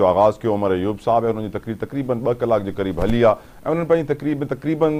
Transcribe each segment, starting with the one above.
जो आगाज़ कयो उमर अयूब साहब है, उन्होंने तकरीर तकरीबन 2 कलाक के क़रीब हली आहे ऐं उन्हनि पंहिंजी तकरीर में तकरीबन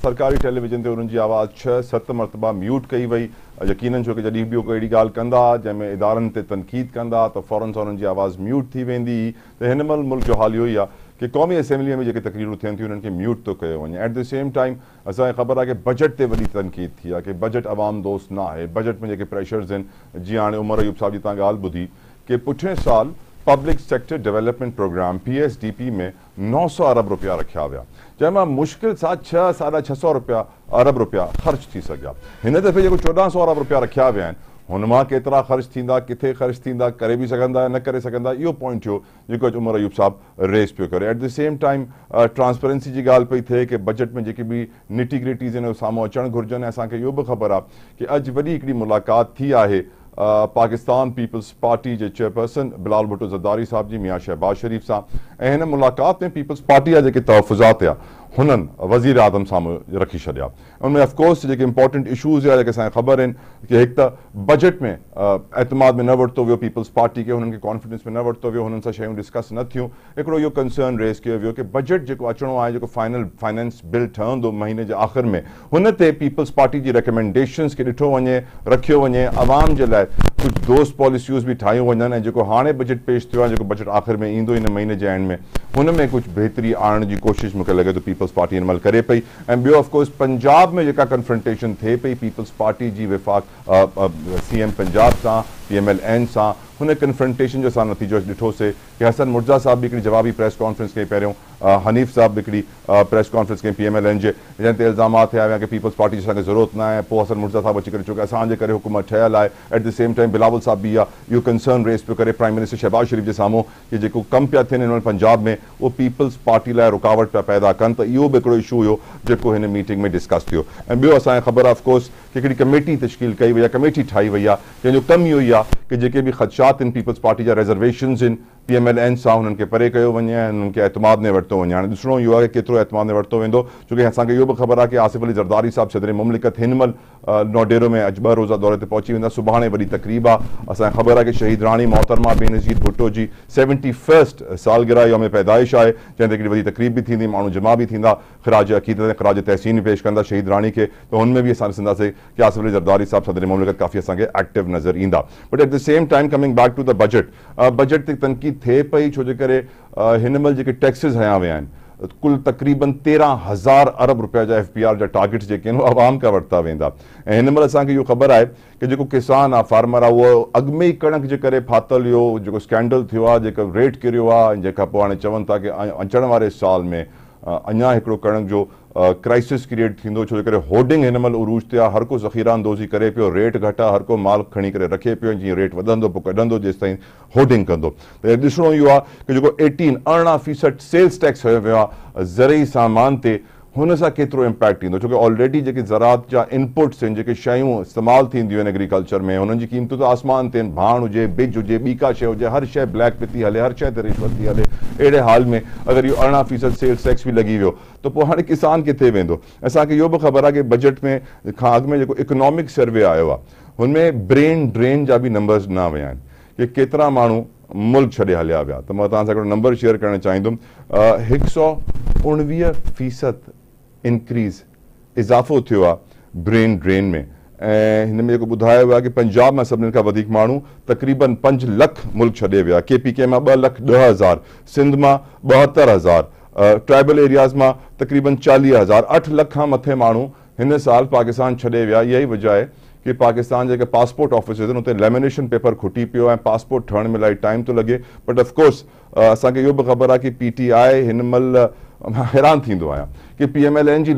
सरकारी टेलीविजन ते उन्हनि जी आवाज़ 6-7 मरतबा म्यूट कई वई। यकीनन छो कि जॾहिं बि कोई अहिड़ी ॻाल्हि कंदा जंहिंमें इदारनि ते तनक़ीद कंदा त फ़ौरन सां उन्हनि जी आवाज़ म्यूट थी वेंदी। त हिन महिल मुल्क जो हाल इहो ई आहे कि क़ौमी असेंबलीअ में जेके तकरीरूं थियनि थियूं उन्हनि खे म्यूट थो कयो वञे। एट द सेम टाइम असांखे ख़बर आहे कि बजट ते वॾी तनक़ीद थी आहे कि बजट अवाम दोस्त न आहे। बजट में जेके प्रेशर्स आहिनि, जीअं हाणे उमर अयूब साहब जी तव्हां ॻाल्हि ॿुधी कि पुठिएं साल public sector development programme PSDP में 900 अरब रुपया रखिया विया, जंहिंमां मुश्किल सां 600-650 अरब रुपया ख़र्च थी सघिया। हिन दफ़े जेको 1400 अरब रुपया रखिया विया आहिनि, हुन मां केतिरा ख़र्च थींदा, किथे ख़र्च थींदा, करे बि सघंदा न करे सघंदा, इहो पॉइंट थियो जेको अॼु उमर अयूब साहब रेस पियो करे। At the same time transparency जी ॻाल्हि पई थिए कि बजट में जेके बि निटी ग्रिटीज़ आहिनि उहे साम्हूं अचणु घुरिजनि। ऐं असांखे इहो बि ख़बर आहे कि अॼु वॾी हिकिड़ी मुलाक़ात थी आहे पाकिस्तान पीपल्स पार्टी जे चेयरपर्सन बिलाल भुट्टो ज़रदारी साहब जी मियां शहबाज शरीफ़ सां। ऐं हिन मुलाक़ात में पीपल्स पार्टी जा जेके तहफ़ुज़ात हुआ हुननि वज़ीर आज़म साम्हूं रखी छॾिया। उनमें ऑफकोर्स जेके इंपॉर्टेंट इशूज़ हुआ जेके असांखे ख़बर आहिनि कि हिकु त बजट में एतमाद में न वरितो वियो पीपल्स पार्टी खे, हुननि खे कॉन्फिडेंस में न वरितो वियो, हुननि सां शयूं डिस्कस न थियूं। हिकिड़ो इहो कंसर्न रेज़ कयो वियो कि बजट जेको अचिणो आहे, जेको फाइनल फाइनेंस बिल ठहंदो महीने जे आख़िर में, हुन ते पीपल्स पार्टी जी रिकमेंडेशन्स खे ॾिठो वञे, रखियो वञे, आवाम जे लाइ कुझु दोस्त पॉलिसियूज़ बि ठाहियूं वञनि। ऐं जेको हाणे बजट पेश थियो आहे, जेको बजट आख़िर में ईंदो हिन महीने जे एंड में, हुन में कुझु बहितरी आणण जी कोशिशि मूंखे लॻे थो पीपल्स पार्टी हिन महिल करे पई। ऐं ॿियो ऑफकोर्स पंजाब में जेका कन्फ्रंटेशन थिए पई पीपल्स पार्टी जी विफ़ाक़ CM पंजाब सां, PMLN सां, हुन कन्फ्रंटेशन जो असां नतीजो ॾिठोसीं कि हसन मुर्ज़ा साहब बि हिकिड़ी जवाबी प्रेस कॉन्फ्रेंस कई पहिरियों, हनीफ़ साहब बि हिकिड़ी प्रेस कॉन्फ्रेंस कई PMLN जे, जंहिं ते इल्ज़ामात थिया विया कि पीपल्स पार्टी जी असांखे ज़रूरत न आहे। पोइ हसन मुर्ज़ा साहब अची करे चयो कि असांजे करे हुकूमत ठहियल आहे। At the same time Bilawal साहब बि इहो कंसर्न रेज़ पियो करे प्राइम मिनिस्टर शहबाज शरीफ़ जे साम्हूं कि जेको कमु पिया थियनि हिन महिल पंजाब में उहो पीपल्स पार्टी लाइ रुकावट पिया पैदा कनि। त इहो बि हिकिड़ो इशू हुयो जेको हिन मीटिंग में डिस्कस थियो। ऐं ॿियो असांखे ख़बर आहे ऑफकोर्स कि हिकिड़ी कमेटी तश्कील कई वई आहे, कमेटी ठाही वई आहे, जंहिंजो कमु इहो ई आहे कि जेके बि ख़दशात आहिनि पीपल्स पार्टी जा रिज़र्वेशन्स आहिनि PMLN सां, हुननि खे परे कयो वञे ऐं हुननि खे एतमाद में वरितो वञे। हाणे ॾिसणो इहो आहे कि केतिरो एतमाद में वरितो वेंदो, छोकी असांखे इहो बि ख़बर आहे कि आसिफ़ अली ज़रदारी साहब सदर मुमलिकत हिन महिल नौडेरो में अॼु 2 रोज़ा दौरे ते पहुची वेंदा। सुभाणे वॾी तक़रीब आहे। असांखे ख़बर आहे कि शहीद राणी मोहतरमा बेनज़ीर भुट्टो जी 71st सालगिरह यौम पैदाइश आहे, जंहिं ते हिकिड़ी वॾी तक़रीब बि थींदी, माण्हू जमा बि थींदा, ख़राज अक़ीदत ऐं ख़राज तहसीन पेश कंदा शहीद राणी खे। त हुनमें बि असां ॾिसंदासीं कि आसिफ़ अली ज़रदारी साहब सदर मुमलिकत काफ़ी असांखे एक्टिव नज़र ईंदा। But at the same time coming back to the budget, budget ते तनक़ीद थिए पई छो जे करे हिन महिल जेके टैक्सिस हया विया आहिनि, कुल तक़रीबन 13,000 अरब रुपया जा FPR जा टारगेट्स जेके आहिनि उहे आवाम खां वरिता वेंदा। ऐं हिन महिल असांखे इहो ख़बर आहे कि जेको किसान आहे, फार्मर आहे, उहो अॻु में ई कणक जे करे फाथल इहो जेको स्कैंडल थियो आहे, जेको रेट किरियो आहे, जंहिंखां पोइ हाणे चवनि था कि अचण वारे साल में अञा हिकिड़ो कणक जो क्राइसिस क्रिएट थींदो, छो जे करे होर्डिंग हिन महिल उरूज ते आहे, हर को ज़ख़ीरा अंदोज़ी करे पियो, रेट घटि आहे, हर को माल खणी करे रखे पियो, जीअं रेट वधंदो पोइ कढंदो जेसि ताईं होर्डिंग कंदो। त ॾिसणो इहो आहे कि जेको 18% सेल्स टैक्स हयो वियो आहे ज़रई सामान ते, हुन सां केतिरो इम्पैक्ट ईंदो, छोकी ऑलरेडी जेके ज़रात जा इनपुट्स आहिनि, जेके शयूं इस्तेमालु थींदियूं आहिनि एग्रीकल्चर में, हुननि जी क़ीमतूं त आसमान ते आहिनि। भाण हुजे, बिज हुजे, ॿी का शइ हुजे, हर शइ ब्लैक पे थी हले, हर शइ ते रिश्वत थी हले। अहिड़े हाल में अगरि इहो 18% सेल्स टैक्स बि लॻी वियो त पोइ हाणे किसान किथे वेंदो। असांखे इहो बि ख़बर आहे कि बजट में खां अॻु में जेको इकोनॉमिक सर्वे आयो आहे, हुनमें ब्रेन ड्रेन जा बि नंबर्स न विया आहिनि कि केतिरा माण्हू मुल्क छॾे हलिया विया। त मां तव्हां सां हिकिड़ो नंबर शेयर करणु चाहींदुमि। 119% इंक्रीज़ इज़ाफ़ो थियो आहे ब्रेन ड्रेन में। ऐं हिन में जेको ॿुधायो वियो आहे कि पंजाब मां सभिनी खां वधीक माण्हू तक़रीबन 5 लख मुल्क छॾे विया, KPK मां 2,10,000, सिंध मां 72,000, ट्राइबल एरियाज़ मां तक़रीबन 40,000, 8 लख खां मथे माण्हू हिन साल पाकिस्तान छॾे विया। इहा ई वजह आहे कि पाकिस्तान जेके पासपोर्ट ऑफिस आहिनि उते लैमिनेशन पेपर खुटी पियो ऐं पासपोर्ट ठहण में इलाही टाइम थो लॻे। बट ऑफकोर्स असांखे इहो बि ख़बर आहे कि PTI हिन महिल हैरान थींदो आहियां कि PMLN जी